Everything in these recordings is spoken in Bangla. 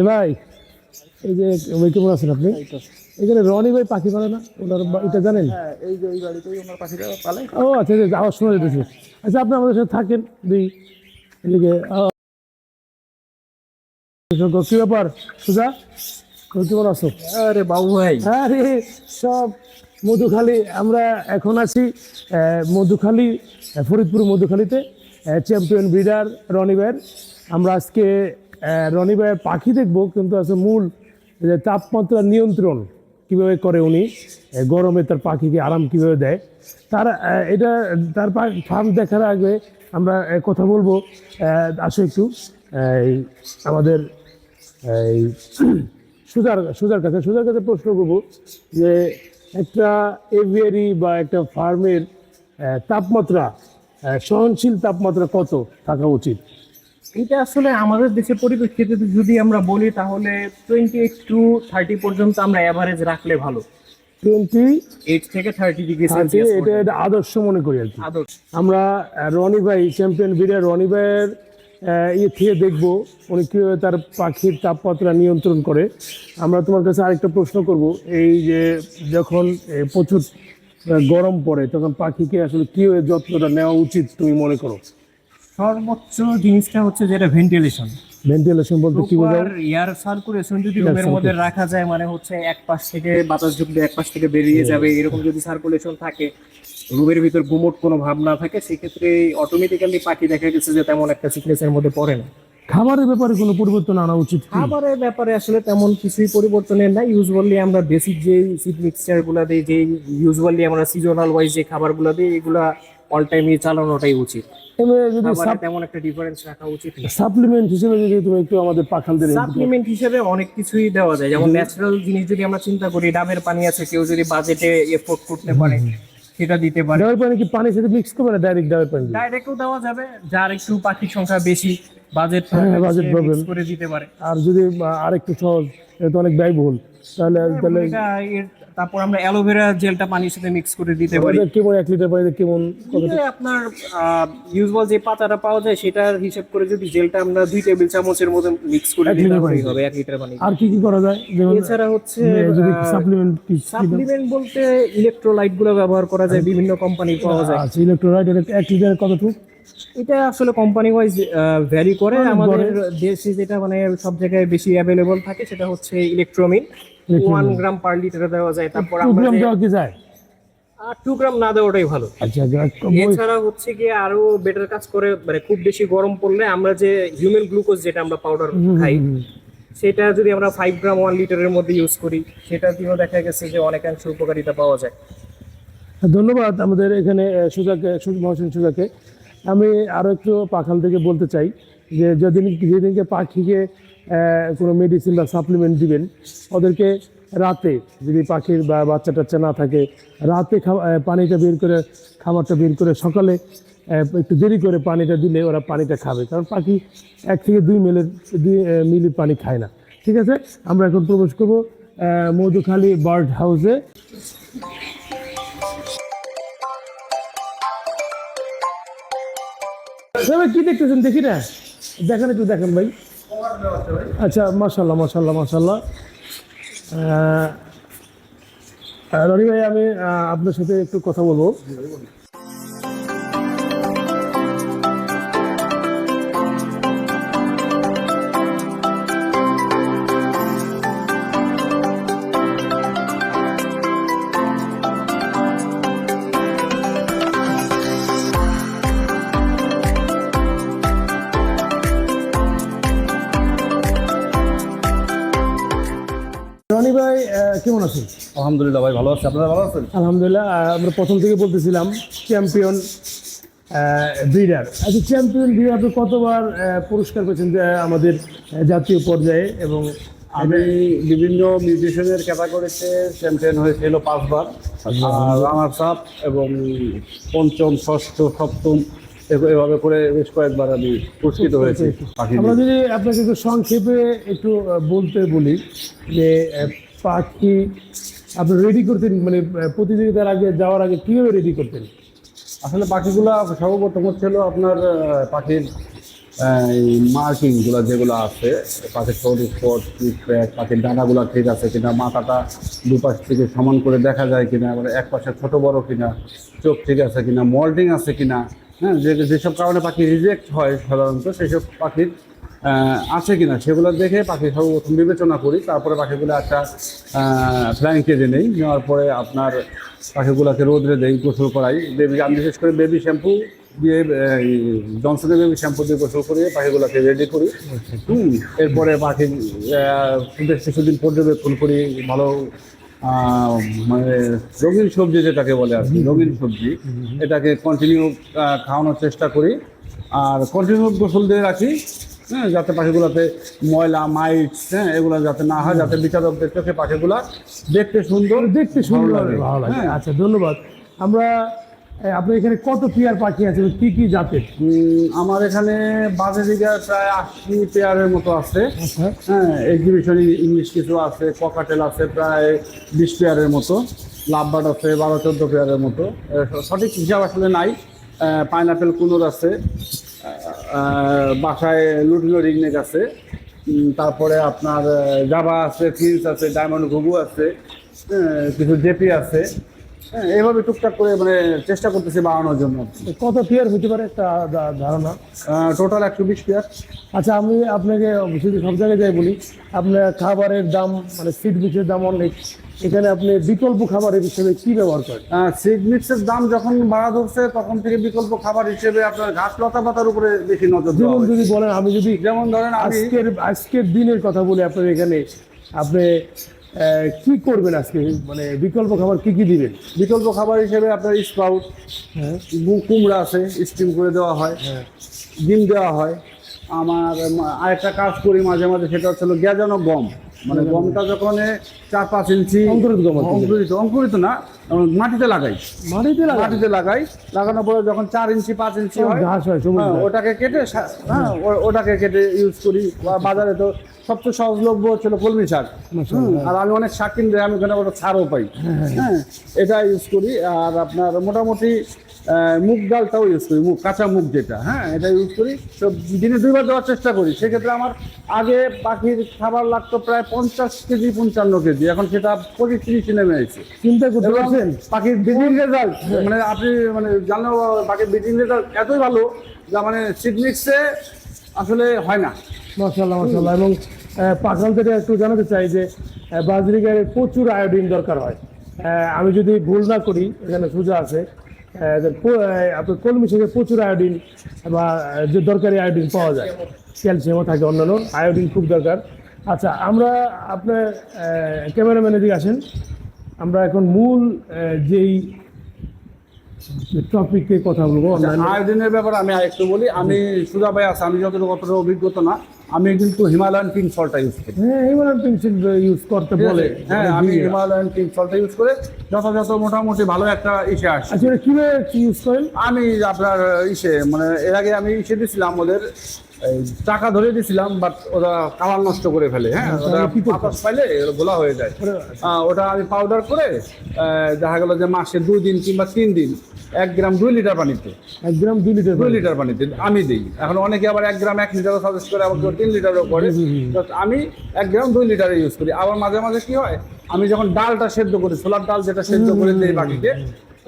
ভাই, এই যে ওই কেমন আছেন আপনি? এখানে রনি ভাই পাখি পালে না, ওনার এটা জানেন? হ্যাঁ, এই যে এই বাড়িতেই ওনার পাখিটা পালে। ও আচ্ছা, আচ্ছা, যাওয়ার সময় যেতেছে। আচ্ছা, আপনি আমাদের সাথে থাকেন দুই এদিকে। কি ব্যাপার সুজা, তুমি কেমন আছো? আরে বাবু ভাই, আরে সব মধুখালী, আমরা এখন আছি মধুখালী, ফরিদপুর মধুখালীতে, চ্যাম্পিয়ন ব্রিডার রনি ভাইয়ের। আমরা আজকে রনি ভাইয়ের পাখি দেখবো, কিন্তু আছে মূল যে তাপমাত্রা নিয়ন্ত্রণ কিভাবে করে উনি, গরমে তার পাখিকে আরাম কিভাবে দেয়। তার এটা তার ফার্ম দেখার আগে আমরা কথা বলবো। আসো একটু এই আমাদের এই সুজার কাছে প্রশ্ন করবো যে একটা এভিয়ারি বা একটা ফার্মের তাপমাত্রা, সহনশীল তাপমাত্রা কত থাকা উচিত? এটা আসলে আমাদের দেশের পরিপ্রেক্ষিতে যদি আমরা বলি তাহলে 28 to 30 পর্যন্ত আমরা অ্যাভারেজ রাখলে ভালো। 28 থেকে 30 ডিগ্রি এটা সেলসিয়াস এটা আদর্শ মনে করি আর কি। আদর্শ। আমরা রনি ভাই, চ্যাম্পিয়ন ব্রিডার রনি ভাইয়ের ইয়ে থেকে দেখবো উনি কীভাবে তার পাখির তাপমাত্রা নিয়ন্ত্রণ করে। আমরা তোমার কাছে আরেকটা প্রশ্ন করব, এই যে যখন প্রচুর গরম পড়ে তখন পাখিকে আসলে কীভাবে যত্নটা নেওয়া উচিত তুমি মনে করো? সর্বোচ্চ জিনিসটা হচ্ছে যেটা ভেন্টিলেশন। ভেন্টিলেশন বলতে কি বোঝায়? এয়ার সার্কুলেশন যদি রুমের মধ্যে রাখা যায়, মানে হচ্ছে এক পাশ থেকে বাতাস ঢুকবে এক পাশ থেকে বেরিয়ে যাবে, এরকম যদি সার্কুলেশন থাকে, রুমের ভিতর গুমোট কোনো ভাব না থাকে, সেক্ষেত্রে অটোমেটিক্যালি পাখি দেখা গেছে যে তেমন একটা সিকনেসের মধ্যে পড়ে না। খাবারের ব্যাপারে কোনো পরিবর্তন আনা উচিত? খাবারের ব্যাপারে আসলে তেমন কিছুই পরিবর্তনের নাই। ইউজুয়ালি আমরা বেসিক যে সিড মিক্সচার গুলা দিই, যে ইউজুয়ালি আমরা সিজনাল ওয়াইজ যে খাবারগুলো দিই, এগুলা অল টাইমই চালানোটাই উচিত। যদি তেমন একটা ডিফারেন্স রাখা উচিত না। সাপ্লিমেন্ট হিসেবে যদি তুমি একটু আমাদের পাখালদের সাপ্লিমেন্ট হিসেবে অনেক কিছুই দেওয়া যায়, যেমন ন্যাচারাল জিনিস যদি আমরা চিন্তা করি, ডাবের পানি আছে, কেউ যদি বাজেটে এফোর্ড করতে পারে সেটা দিতে পারে। ডাবের পানি কি পানির সাথে মিক্স করবে না ডাইরেক্ট ডাবের পানি? ডাইরেক্টও দেওয়া যাবে, যার একটু পাখির সংখ্যা বেশি, বাজেট বাজেট প্রবলেম করে দিতে পারে। আর যদি আরেকটু সহজ, এটা অনেক ব্যয়বহুল, তাহলে তারপর আমরা অ্যালোভেরা জেলটা পানির সাথে মিক্স করে দিতে পারি। কেমন 1 লিটার পানিতে কেমন? আপনার ইউজুয়াল যে পাতাটা পাওয়া যায় সেটার হিসাব করে যদি জেলটা আমরা 2 টেবিল চামচের মতো মিক্স করে দিতে পারি, হবে 1 লিটার পানি। আর কি কি করা যায়? এছাড়া হচ্ছে যদি সাপ্লিমেন্ট বলতে ইলেকট্রোলাইট গুলো ব্যবহার করা যায়, বিভিন্ন কোম্পানি পাওয়া যায়। আচ্ছা, ইলেকট্রোলাইট 1 লিটার কতটুকু? এটা আসলে কোম্পানি ওয়াইজ ভ্যারি করে। আমাদের দেশে যেটা মানে সব জায়গায় বেশি অ্যাভেলেবল থাকে সেটা হচ্ছে ইলেকট্রোমিন। 1 গ্রাম পার লিটারে দেওয়া যায়। তারপর 2 গ্রাম দেওয়া কি যায়? 2 গ্রাম না দেওয়াটাই ভালো। আচ্ছা, এছাড়া হচ্ছে কি আরো বেটার কাজ করে, মানে খুব বেশি গরম পড়লে আমরা যে হিউম্যান গ্লুকোজ যেটা আমরা পাউডার খাই, সেটা যদি আমরা 5 গ্রাম 1 লিটারের মধ্যে ইউজ করি, সেটা দিয়েও দেখা গেছে যে অনেকাংশ উপকারিতা পাওয়া যায়। ধন্যবাদ আমাদের এখানে মহসিন সুজাকে। আমি আরও একটু পাখাল থেকে বলতে চাই যে যেদিনকে পাখিকে কোনো মেডিসিন বা সাপ্লিমেন্ট দিবেন, ওদেরকে রাতে, যদি পাখির বা বাচ্চা টাচ্চা না থাকে, রাতে পানিটা বের করে, খাবারটা বের করে সকালে একটু দেরি করে পানিটা দিলে ওরা পানিটা খাবে, কারণ পাখি 1 থেকে 2 মিলি পানি খায় না। ঠিক আছে, আমরা এখন প্রবেশ করবো মধুখালী বার্ড হাউসে। কি দেখতেছেন দেখি না, দেখেন একটু দেখেন ভাই। আচ্ছা, মাশাল্লাহ মাশাল্লাহ মাশাল্লাহ। রনি ভাই, আমি আপনার সাথে একটু কথা বলবো। রনি ভাই, কেমন আছেন? আলহামদুলিল্লাহ ভাই, ভালো আছি। আপনারা ভালো আছেন? আলহামদুলিল্লাহ। আমরা প্রথম থেকে বলতেছিলাম চ্যাম্পিয়ন ব্রিডার। আচ্ছা, চ্যাম্পিয়ন ব্রিডার আপনি কতবার পুরস্কার পেয়েছেন যে আমাদের জাতীয় পর্যায়ে? এবং আমি বিভিন্ন মিউজিশিয়ানের ক্যাটাগরিতে চ্যাম্পিয়ন হয়েছিল 5 বার, আর রানার্স আপ এবং 5ম, 6ষ্ঠ, 7ম এভাবে করে বেশ কয়েকবার আমি পুরস্কৃত হয়েছি। আমরা যদি আপনাকে একটু সংক্ষেপে একটু বলতে বলি যে পাখি আপনি রেডি করতেন, মানে প্রতিযোগিতার আগে যাওয়ার আগে কীভাবে রেডি করতেন? আসলে পাখিগুলা সর্বপ্রথম হচ্ছিল আপনার পাখির মার্কিংগুলো যেগুলো আছে, পাখির ঠোঁট স্পট, পাখির ডানাগুলো ঠিক আছে কিনা, মাথাটা দুপাশ থেকে সমান করে দেখা যায় কিনা, মানে এক পাশে ছোট বড় কিনা, চোখ ঠিক আছে কিনা, মল্টিং আছে কিনা, হ্যাঁ, যেসব কারণে পাখি রিজেক্ট হয় সাধারণত সেসব পাখির আছে কিনা সেগুলো দেখে পাখি সর্বপ্রথম বিবেচনা করি। তারপরে পাখিগুলো একটা ফ্লাইং কেজে নেই, নেওয়ার পরে আপনার পাখিগুলোকে রোদরে দেই, গোসল করাই। আমি বিশেষ করে বেবি শ্যাম্পু দিয়ে, জনসনের বেবি শ্যাম্পু দিয়ে গোসল করিয়ে পাখিগুলোকে রেডি করি। এরপরে পাখি বেশ কিছুদিন পর্যবেক্ষণ করি, ভালো মানে রঙিন সবজি যেটাকে বলে আর কি, রঙিন সবজি, এটাকে কন্টিনিউ খাওয়ানোর চেষ্টা করি আর কন্টিনিউ গোসল দিয়ে রাখি, হ্যাঁ, যাতে পাখিগুলোতে ময়লা মাইটস, হ্যাঁ, এগুলো যাতে না হয়, যাতে বিচারকদের চোখে পাখিগুলা দেখতে সুন্দর ভালো লাগে। হ্যাঁ। আচ্ছা, ধন্যবাদ। আমরা আপনার এখানে কত পেয়ার পাখি আছে, কি কি জাতের? আমার এখানে বাজেরিগার প্রায় 80 পেয়ারের মতো আছে। আচ্ছা। হ্যাঁ, এক্সিবিশন ইংলিশ কিছু আছে, ককাটেল আছে প্রায় 20 পেয়ারের মতো, লাভবার্ড আছে 12-14 পেয়ারের মতো, সঠিক হিসাব আসলে নাই। পাইনাপেল কুনুর আছে, বাসায় লুটিনো রিংনেক আছে, তারপরে আপনার জাভা আছে, ফিন্স আছে, ডায়মন্ড ঘুঘু আছে, কিছু জেপি আছে। হ্যাঁ, এইভাবে টুকটাক করে মানে চেষ্টা করতেছি বাড়ানোর জন্য। কত পেয়ার হতে পারে একটা ধারণা? Total 120 pair. আচ্ছা, আমি আপনাকে শুধু সব জায়গায় যাই বলি, আপনার খাবারের দাম মানে সিড মিক্সের দাম অনেক, এখানে আপনি বিকল্প খাবারের হিসেবে কি ব্যবহার করেন? সিড মিক্সের দাম যখন বাড়া ধরছে তখন থেকে বিকল্প খাবার হিসেবে আপনার ঘাস লতা পাতার উপরে বেশি নজর দেওয়া যেমন হয়েছে। যদি বলেন, আমি যদি যেমন ধরেন আজকের দিনের কথা বলি, আপনার এখানে আপনি কি করবেন আজকে, মানে বিকল্প খাবার কি কি দিবেন? বিকল্প খাবার হিসেবে আপনার স্প্রাউট, হ্যাঁ, কুমড়া আছে, স্টিম করে দেওয়া হয়, ডিম দেওয়া হয়। আমার আরেকটা কাজ করি মাঝে মাঝে, সেটা হচ্ছে গেজানো গম, মানে গমটা যখন 4-5 ইঞ্চি অঙ্কুরিত গম, অঙ্কুরিত না, মাটিতে লাগাই, মাটিতে লাগাই, লাগানোর পরে যখন 4 ইঞ্চি 5 ইঞ্চি হয়, ঘাস হয়, সবুজ হ্যাঁ, ঘাস। ওটাকে কেটে, হ্যাঁ, ওটাকে কেটে ইউজ করি। বাজারে তো সবচেয়ে সহজলভ্য হচ্ছিল কলমি শাক, আর আমি অনেক শাক কিনতে, আমি ওখানে ওটা ছাড়ও পাই, হ্যাঁ, এটা ইউজ করি। আর আপনার মোটামুটি মুগ ডালটাও ইউজ করি, কাঁচা মুগ যেটা, হ্যাঁ, এটা ইউজ করি। তো দিনে 2 বার দেওয়ার চেষ্টা করি। সেক্ষেত্রে আমার আগে পাখির খাবার লাগতো প্রায় 50 কেজি 55 কেজি, এখন সেটা 25-30 নেমে এসেছে। চিন্তা করতে পারছেন? পাখির ব্রিডিং রেজাল্ট মানে আপনি মানে জানলেও পাখির ব্রিডিং রেজাল্ট এতই ভালো যা মানে সিড মিক্সে আসলে হয় না। মাশাআল্লাহ, মাশাআল্লাহ। এবং পাখাল থেকে একটু জানাতে চাই যে বাজরিগারে প্রচুর আয়োডিন দরকার হয়। আমি যদি ভুল না করি, এখানে সোজা আছে, আপনার কলমি শাকে প্রচুর আয়োডিন বা যে দরকারি আয়োডিন পাওয়া যায়, ক্যালসিয়ামও থাকে, অন্যান্য আয়োডিন খুব দরকার। আচ্ছা, আমরা আপনার ক্যামেরাম্যানের দিকে আসেন। আমরা এখন মূল যেই টপিকে কথা বলবো, আয়োডিনের ব্যাপারে আমি আরেকটু বলি। আমি সুজা ভাই আছে, আমি যতটুকু অতটা অভিজ্ঞতা না, আমি কিন্তু হিমালয়ান পিঙ্ক সল্টটা ইউজ করি। হ্যাঁ, হিমালয়ান পেন্সিল ইউজ করতে বলে। হ্যাঁ, আমি হিমালয়ান পিঙ্ক সল্টটা ইউজ করে যথাযথ মোটামুটি ভালো একটা ইসে আসে। আচ্ছা, কিভাবে ইউজ করেন? আমি আপনার মানে এর আগে আমি দিয়েছিলাম ওদের, টাকা ধরে দিয়েছিলাম, বাট ওরা কালার নষ্ট করে ফেলে। হ্যাঁ, ওরা বাতাস পাইলে গোলা হয়ে যায়। ওটা আমি পাউডার করে দেখা গেল যে মাসে 2 দিন কিংবা 3 দিন 1 গ্রাম 2 লিটার পানিতে, 1 গ্রাম 2 লিটার 2 লিটার পানিতে আমি দিই। এখন অনেকে আবার 1 গ্রাম 1 লিটারও সাজেস্ট করে, আবার 3 লিটারও করে। আমি 1 গ্রাম 2 লিটারে ইউজ করি। আবার মাঝে মাঝে কি হয়, আমি যখন ডালটা সেদ্ধ করি, ছোলার ডাল যেটা সেদ্ধ করে দিই পাখিকে,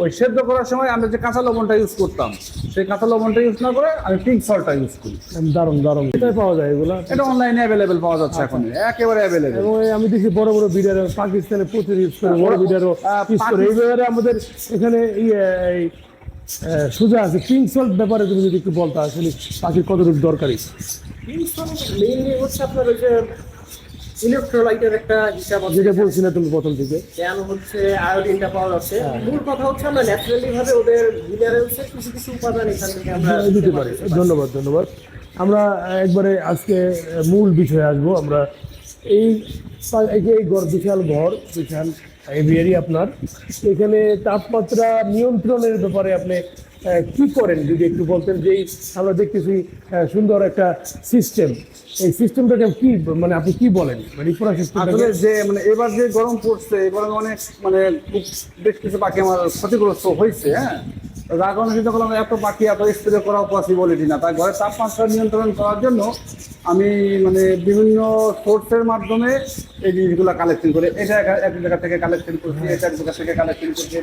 ওই সেদ্ধ করার সময় আমরা যে কাঁচা লবণটা ইউজ করতাম, সেই কাঁচা লবণটা ইউজ না করে আমি পিঙ্ক সল্টটা ইউজ করি। দারুণ দারুণ। কোথায় পাওয়া যায় এগুলো? এটা অনলাইনে অ্যাভেলেবেল পাওয়া যাচ্ছে এখন, একেবারে অ্যাভেলেবেল। এবং আমি দেখি বড় বড় বিডার পাকিস্তানে প্রচুর ইউজ করে, বড় বিডারও ইউজ করে। এই ব্যাপারে আমাদের এখানে সোজা আছে পিঙ্ক সল্ট ব্যাপারে তুমি যদি একটু বলতে, আসলে পাখির কতটুকু দরকারি? মেইনলি হচ্ছে আপনার ওই যে ইলেকট্রোলাইটের একটা হিসাব আছে, যেটা বলছিলে তুমি প্রথম থেকে, কেন হচ্ছে আয়োডিনটা পাওয়া যাচ্ছে। মূল কথা হচ্ছে আমরা ন্যাচারালি ভাবে ওদের মিনারেলসের কিছু কিছু উপাদান এখান থেকে আমরা দিতে পারি। ধন্যবাদ, ধন্যবাদ। আমরা একবারে আজকে মূল বিষয়ে আসবো। আমরা এই বিশাল ঘর, বিশাল এভিয়ারি আপনার, এখানে তাপমাত্রা নিয়ন্ত্রণের ব্যাপারে আপনি কি করেন যদি একটু বলতেন, যে আমরা দেখতেছি সুন্দর একটা সিস্টেম, এই সিস্টেমটাকে কি মানে আপনি কি বলেন, মানে পুরো সিস্টেমটাকে? আসলে যে মানে এবার যে গরম পড়ছে, এবার অনেক মানে খুব বেশ কিছু পাখি আমার ক্ষতিগ্রস্ত হয়েছে। হ্যাঁ, যার কারণে চিন্তা করলাম এত পাখি এত স্প্রে করা পসিবিলিটি না, তাই ঘরের তাপমাত্রা নিয়ন্ত্রণ করার জন্য আমি মানে বিভিন্ন সোর্সের মাধ্যমে এই জিনিসগুলো কালেকশন করে, এটা এক জায়গা থেকে কালেকশন করছি, এটা এক জায়গা থেকে কালেকশন করছি।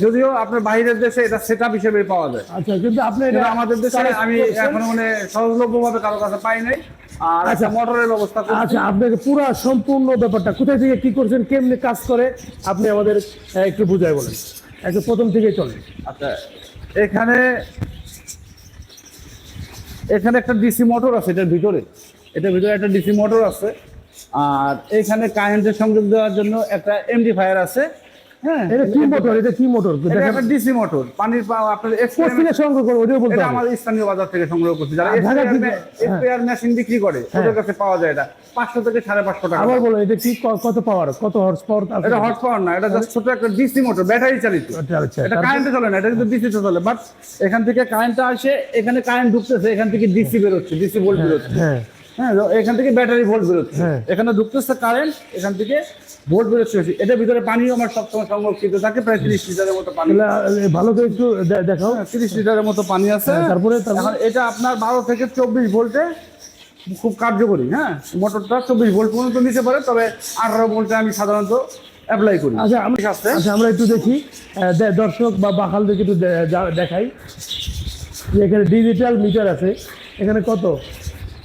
যদিও আপনার বাইরের দেশে এটা সেট আপ হিসেবে পাওয়া যায়, আচ্ছা, কিন্তু আপনি কিন্তু এটা আমাদের দেশে আমি এখনো মানে সহজলভ্যভাবে কারো কাছে পাই নাই। আর আচ্ছা, মোটরের ব্যবস্থা করছি। আচ্ছা, আপনাকে পুরো সম্পূর্ণ ব্যাপারটা কোথায় থেকে কি করছেন, কেমনে কাজ করে আপনি আমাদের একটু বুঝাই বলেন, একটু প্রথম থেকেই চলেন। আচ্ছা, এখানে একটা ডিসি মোটর আছে, এটার ভিতরে একটা ডিসি মোটর আছে। আর এখানে কারেন্টের সংযোগ দেওয়ার জন্য একটা এমডিফায়ার আছে। হ্যাঁ, এটা কি মোটর? এটা কি মোটর? এটা একটা ডিসি মোটর, পানির আপনার থেকে সংগ্রহ করে ওটাও বলতে এটা হবে। আমাদের স্থানীয় বাজার থেকে সংগ্রহ করছি, যারা স্প্রেয়ার মেশিন বিক্রি করে ওদের কাছে পাওয়া যায়। এটা 500 থেকে 550 টাকা। আবার বলো, এটা কি কত পাওয়ার, কত হর্স পাওয়ার? এটা হর্স পাওয়ার না, এটা জাস্ট ছোট একটা ডিসি মোটর, ব্যাটারি চালিত। আচ্ছা, এটা কারেন্টে চলে না, এটা কিন্তু ডিসিতে চলে। বাট এখান থেকে কারেন্টটা আসে, এখানে কারেন্ট ঢুকতেছে, এখান থেকে ডিসি বেরোচ্ছে, ডিসি ভোল্ট বেরোচ্ছে। হ্যাঁ হ্যাঁ, এখান থেকে ব্যাটারি ভোল্ট বেরোচ্ছে, এখানে ঢুকতেছে কারেন্ট, এখান থেকে ভোল্ট বেরোচ্ছে। এটার ভিতরে পানিও আমার সবসময় সংরক্ষিত থাকে, প্রায় 30 লিটারের মতো পানি। ভালো করে একটু দেখাও। 30 লিটারের মতো পানি আছে। তারপরে এখন এটা আপনার 12 থেকে 24 ভোল্টে খুব কার্যকরী। হ্যাঁ, মোটরটা 24 ভোল্ট পর্যন্ত নিতে পারে, তবে 18 ভোল্টে আমি সাধারণত অ্যাপ্লাই করি। আচ্ছা, আমরা একটু দেখি, দর্শক বা বাখালদেরকে একটু দেখাই যে এখানে ডিজিটাল মিটার আছে। এখানে কত?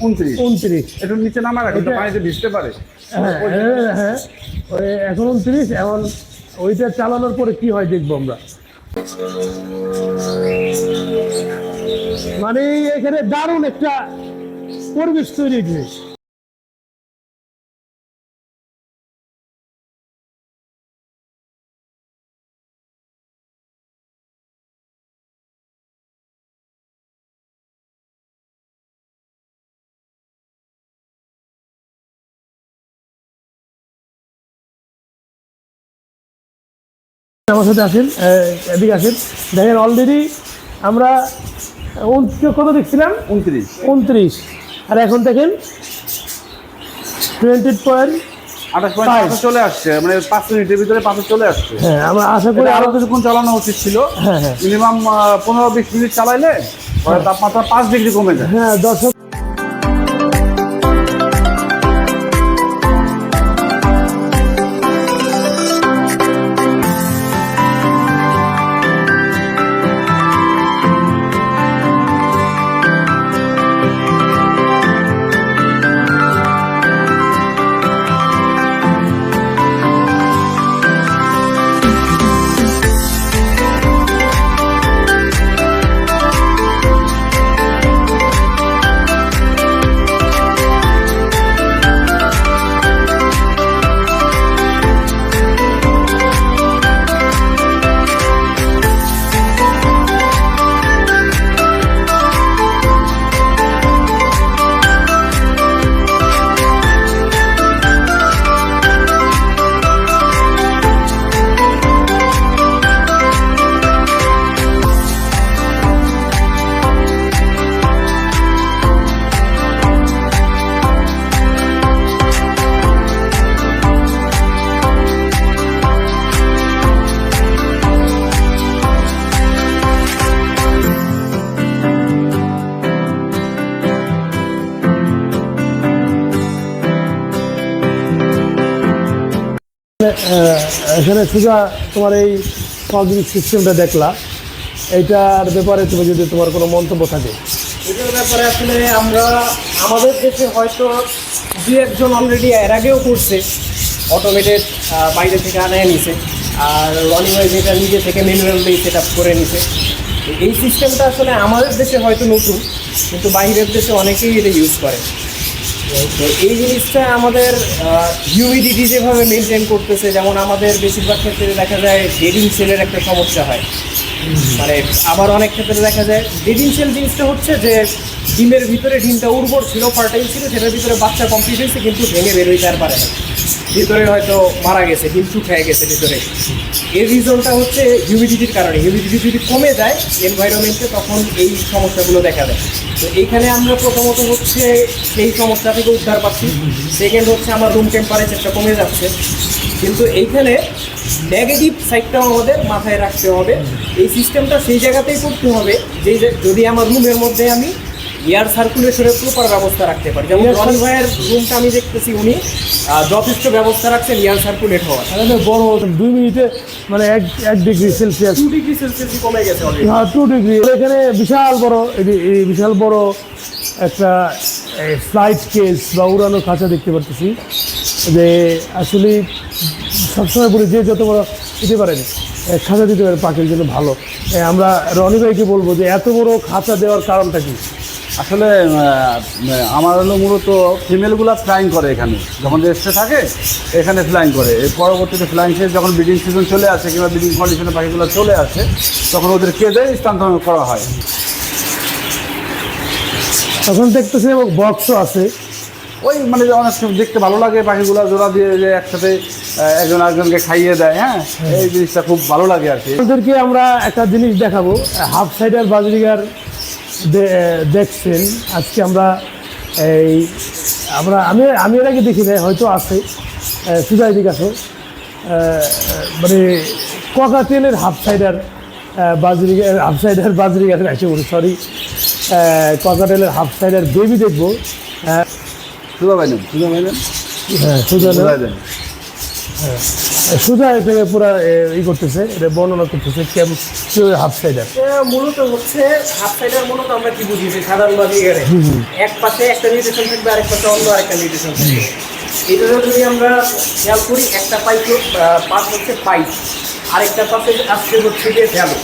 29। একটু নিচে নামা রাখি, পানিতে ভিজতে পারে। হ্যাঁ, এখন 29। এখন ওইটা চালানোর পরে কি হয় দেখবো আমরা। মানে এখানে দারুণ একটা পরিবেশ তৈরি হয়েছে। আমার সাথে আসেন, এদিকে আসেন। দেখেন অলরেডি আমরা কত দেখছিলাম? 29। আর এখন দেখেন 20.28 চলে আসছে, মানে 5 মিনিটের ভিতরে 5 চলে আসছে। হ্যাঁ, আমরা আশা করি আরো কিছুক্ষণ চালানো উচিত ছিল। হ্যাঁ, মিনিমাম 15-20 মিনিট চালাইলে তাপমাত্রা 5 ডিগ্রি কমে যায়। হ্যাঁ, দর্শক এখানে সোজা তোমার এই ফগিং সিস্টেমটা দেখলা, এইটার ব্যাপারে তুমি যদি তোমার কোনো মন্তব্য থাকে। এটার ব্যাপারে আসলে আমরা আমাদের দেশে হয়তো 2-1 অলরেডি এর আগেও করছে, অটোমেটেড বাইরে থেকে আনায় নিছে, আর রনি ওয়াইজ এটা নিজে থেকে ম্যানুয়ালি সেট আপ করে নিছে। এই সিস্টেমটা আসলে আমাদের দেশে হয়তো নতুন, কিন্তু বাইরের দেশে অনেকেই এটা ইউজ করে। তো এই জিনিসটা আমাদের হিউমিডিটি যেভাবে মেনটেন করতেছে, যেমন আমাদের বেশিরভাগ ক্ষেত্রে দেখা যায় ডেডিং সেলের একটা সমস্যা হয়, মানে আবার অনেক ক্ষেত্রে দেখা যায় ডেডিং সেল জিনিসটা হচ্ছে যে ডিমের ভিতরে ডিমটা উর্বর ছিল, ফার্টাইল ছিল, সেটার ভিতরে বাচ্চা কমপ্লিট হয়েছে কিন্তু ভেঙে বের হইতে আর পারে না। ভিতরে হয়তো মারা গেছে, ডিম শুকিয়ে গেছে ভিতরে। এর রিজনটা হচ্ছে হিউমিডিটির কারণে। হিউমিডিটি যদি কমে যায় এনভায়রনমেন্টে তখন এই সমস্যাগুলো দেখা দেয়। তো এইখানে আমরা প্রথমত হচ্ছে সেই সমস্যা থেকে উদ্ধার পাচ্ছি, সেকেন্ড হচ্ছে আমার রুম টেম্পারেচারটা কমে যাচ্ছে। কিন্তু এইখানে নেগেটিভ সাইডটাও আমাদের মাথায় রাখতে হবে। এই সিস্টেমটা সেই জায়গাতেই করতে হবে যদি আমার রুমের মধ্যে আমি এয়ার সার্কুলেশনের প্রপার ব্যবস্থা রাখতে পারি। যেমন রনি ভাইয়ের রুমটা আমি দেখতেছি উনি যথেষ্ট ব্যবস্থা রাখছেন এয়ার সার্কুলেট হওয়ার। বড় 2 মিনিটে মানে 1 ডিগ্রি সেলসিয়াস 2 ডিগ্রি সেলসিয়াস কমে গেছে অলরেডি। হ্যাঁ 2 ডিগ্রি। এখানে বিশাল বড় একটা ফ্লাইট কেস বা উড়ানো খাঁচা দেখতে পারতেছি, যে আসলে সবসময় বলি যে যত বড় দিতে পারেন খাঁচা দিতে পারে পাখির জন্য ভালো। আমরা রনি ভাইকে বলবো যে এত বড় খাঁচা দেওয়ার কারণটা কি? আসলে আমার হলো মূলত ফিমেলগুলো ফ্লাইং করে এখানে, যখন রেস্টে থাকে এখানে ফ্লাইং করে। এর পরবর্তীতে ফ্লাইং শেষ যখন ব্রিডিং সিজন চলে আসে কিংবা ব্রিডিং কন্ডিশনে পাখিগুলো চলে আসে তখন ওদের কেঁদে স্থানান্তর করা হয়। তখন দেখতেছি এবং বক্সও আছে। ওই মানে অনেক সময় দেখতে ভালো লাগে পাখিগুলো জোড়া দিয়ে যে একসাথে একজন আরেকজনকে খাইয়ে দেয়। হ্যাঁ, এই জিনিসটা খুব ভালো লাগে আর কি। আপনাদেরকে আমরা একটা জিনিস দেখাবো, হাফ সাইডার বাজরিগার দেখছেন আজকে আমরা আমি এর আগে দেখি নাই, হয়তো আছে সুজাই দিক আছে, মানে ককাটেলের হাফ সাইডার বাজরিগার আছে বলি, সরি, ককাটেলের হাফ সাইডার বেবি দেখবো। সুজা ভাই হ্যাঁ সুজা এটাকে পুরা করতেছে, এটা বর্ণনা করতেছে কেমন হাফ সাইডার। মূলত হচ্ছে হাফ সাইডার মূলত আমরা কি বুঝি যে সাধারণ বাজিগারে এক পাশে একটা নিউট্রিশন থাকবে, আরেক পাশে অন্য আরেকটা নিউট্রিশন থাকবে। এটা যদি আমরা খেয়াল করি, একটা পাশ হচ্ছে পাইপ, আরেকটা পাশে আসছে হচ্ছে যে ভ্যালু।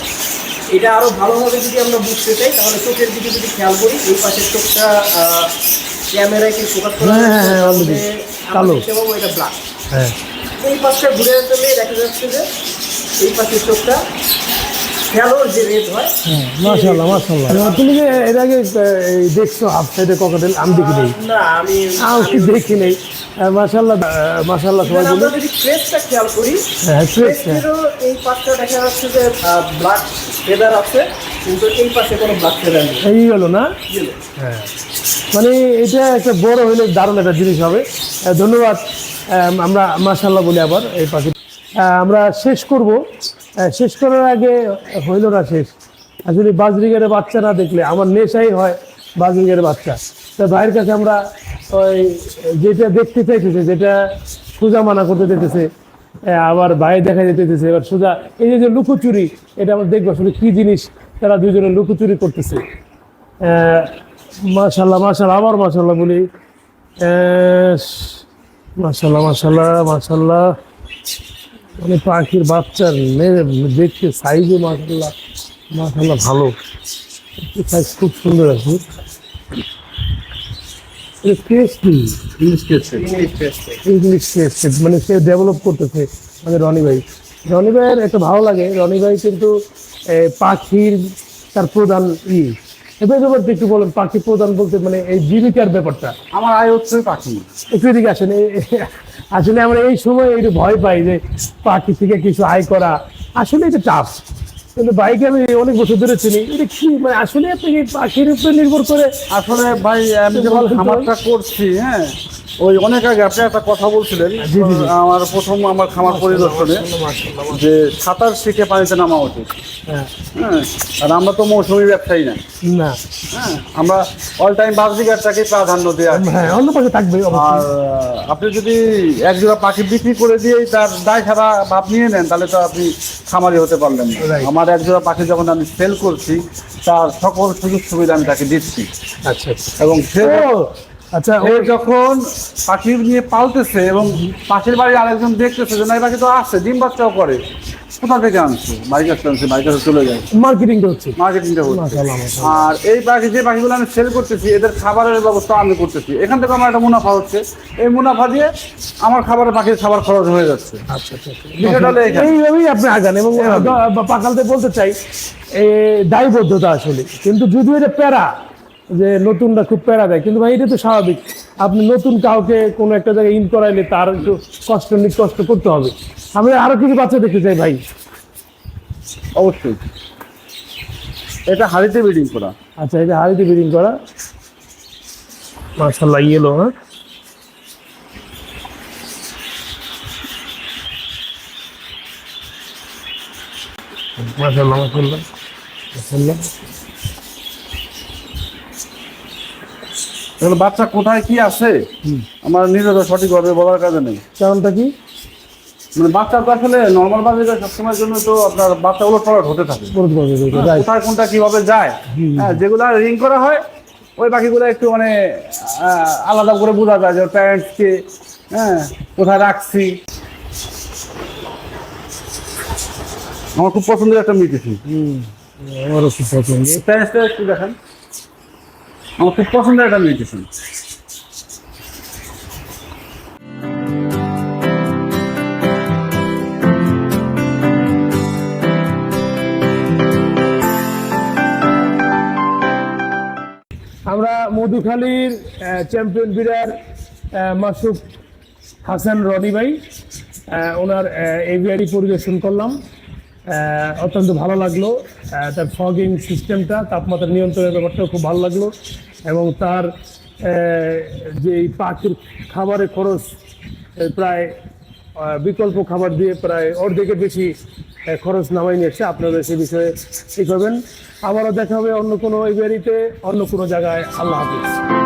এটা আরো ভালোভাবে যদি আমরা বুঝতে চাই তাহলে চোখের দিকে যদি খেয়াল করি, এই পাশের চোখটা ক্যামেরায় কি ফোকাস করা কালো, এটা ব্ল্যাক। হ্যাঁ, এই পাশটা ঘুরে আসলে দেখা যাচ্ছে যে এই পাশের চোখটা ফ্যালোর যে রেড হয়। মাশাআল্লাহ। তুমি যে এর আগে দেখছো হাফ সাইডে ককাটেল? আমি দেখি নেই, না আমি দেখি নেই। মাশাআল্লাহ সবাই বলি। আমরা যদি ক্রেস্টটা খেয়াল করি, ক্রেস্টেরও এই পাশটা দেখা যাচ্ছে যে ব্ল্যাক ফেদার আছে, কিন্তু এই পাশে কোনো ব্ল্যাক ফেদার নেই। এই হলো না? হ্যাঁ, মানে এটা একটা বড় হইলে দারুণ একটা জিনিস হবে। ধন্যবাদ। আমরা মাশাআল্লাহ বলি আবার এই পাখি। আমরা শেষ করব। শেষ করার আগে হইল না শেষ, আসলে বাজরিগারের বাচ্চা না দেখলে আমার নেশাই হয় বাজরিগারের বাচ্চা। তা ভাইয়ের কাছে আমরা ওই যেটা দেখতে চাইতেছে, যেটা সোজা মানা করতে দিতেছে, আবার ভাই দেখা যেতেছে এবার সোজা। এই যে লুকোচুরি, এটা আমরা দেখবো আসলে কি জিনিস তারা দুজনে লুকোচুরি করতেছে। মাশাআল্লাহ আবার মাশাআল্লাহ বলি। মাশাআল্লাহ মানে পাখির বাচ্চার দেখতে সাইজে মাশাআল্লাহ ভালো, সাইজ খুব সুন্দর আছে। ইংলিশ ক্রেস্ট মানে সে ডেভেলপ করতেছে মানে রনি ভাইয়ের একটা ভালো লাগে। রনি ভাই কিন্তু পাখির তার প্রধান এবার একটু বলেন, পাখি প্রধান বলতে মানে এই জীবিকার ব্যাপারটা। আমার আয় হচ্ছে পাখি। একটু এদিকে আসেন। আসলে আমরা এই সময় একটু ভয় পাই যে পাখি থেকে কিছু আয় করা, আসলে এটা টাফ। কিন্তু বাইকে আমি অনেক বছর ধরে চিনি, এটা কি মানে আসলে আপনি পাখির উপরে নির্ভর করে? আসলে ভাই আমি যখন খামারটা করছি, হ্যাঁ, ওই অনেক আগে আপনি একটা কথা বলছিলেন আমার প্রথম আমার খামার পরিদর্শনে যে সাঁতার শিখে পানিতে নামা উচিত। হ্যাঁ, আর আমরা তো মৌসুমী ব্যবসায়ী না, হ্যাঁ, আমরা অল টাইম বাজরিগারটাকে প্রাধান্য দেওয়া। হ্যাঁ, অন্য পাশে থাকবে। আর আপনি যদি একজোড়া পাখি বিক্রি করে দিয়েই তার দায় সারা ভাব নিয়ে নেন তাহলে তো আপনি খামারি হতে পারলেন না। আমার একজোড়া পাখি যখন আমি সেল করছি তার সকল সুযোগ সুবিধা আমি তাকে দিচ্ছি। আচ্ছা, এবং ও যখন পাখি নিয়ে পালতেছে এবং পাশের বাড়ির আরেকজন দেখতেছে যে না এই পাখি তো আসছে, ডিম বাচ্চাও করে, কোথা থেকে আনছে? বাড়ির কাছে আনছে, বাড়ির কাছে চলে যায়, মার্কেটিংটা হচ্ছে। আর এই পাখি যে পাখিগুলো আমি সেল করতেছি এদের খাবারের ব্যবস্থা আমি করতেছি, এখান থেকে আমার একটা মুনাফা হচ্ছে। এই মুনাফা দিয়ে আমার খাবারের পাখির খাবার খরচ হয়ে যাচ্ছে। এইভাবেই আপনি আগান। এবং পাখালতে বলতে চাই দায়বদ্ধতা আসলে, কিন্তু যদিও এটা প্যারা যে নতুনরা খুব প্যারা দেয়, কিন্তু ভাই এটা তো স্বাভাবিক। আপনি নতুন কাউকে কোনো একটা জায়গায় ইন করাইলে তার একটু কষ্ট করতে হবে। আমি আরো কিছু বাচ্চা দেখতে চাই ভাই। অবশ্যই এটা হাড়িতে ব্রিডিং করা। আচ্ছা, এটা হাড়িতে ব্রিডিং করা, মাশাআল্লাহ ইয়েলো। হ্যাঁ, মাশাআল্লাহ মাশাআল্লাহ মাশাআল্লাহ। এগুলো বাচ্চা কোথায় কি আছে আমার নিজেরও সঠিকভাবে বলার কাজে নেই। কারণটা কি? মানে বাচ্চা তো আসলে নর্মাল বাজারে সবসময়ের জন্য তো আপনার বাচ্চাগুলো টলাট হতে থাকে, বলতে পারবে না, হ্যাঁ, রাইট। কোথায় কোনটা কিভাবে যায়, হ্যাঁ, যেগুলো রিং করা হয় ওই পাখিগুলো একটু মানে আলাদা করে বোঝা যায় যে প্যারেন্টসকে, হ্যাঁ, কোথায় রাখছি। আমার খুব পছন্দের একটা মিউটেশন, আমারও খুব পছন্দ। প্যারেন্টসটা একটু দেখেন, আমার খুব পছন্দের একটা মিউটেশন। আমরা মধুখালীর চ্যাম্পিয়ন বিড়ার মাসুক হাসান রনি ভাই, ওনার এভিয়ারি পরিদর্শন করলাম। অত্যন্ত ভালো লাগলো। তার ফগিং সিস্টেমটা, তাপমাত্রা নিয়ন্ত্রণের ব্যাপারটাও খুব ভালো লাগলো। এবং তার যে পাখির খাবারের খরচ প্রায় বিকল্প খাবার দিয়ে প্রায় অর্ধেকের বেশি খরচ নামাই নিয়েছে। আপনারা সে বিষয়ে ঠিক হবেন। আবারও দেখা হবে অন্য কোনো এভিয়ারিতে, অন্য কোনো জায়গায়। আল্লাহ হাফিজ।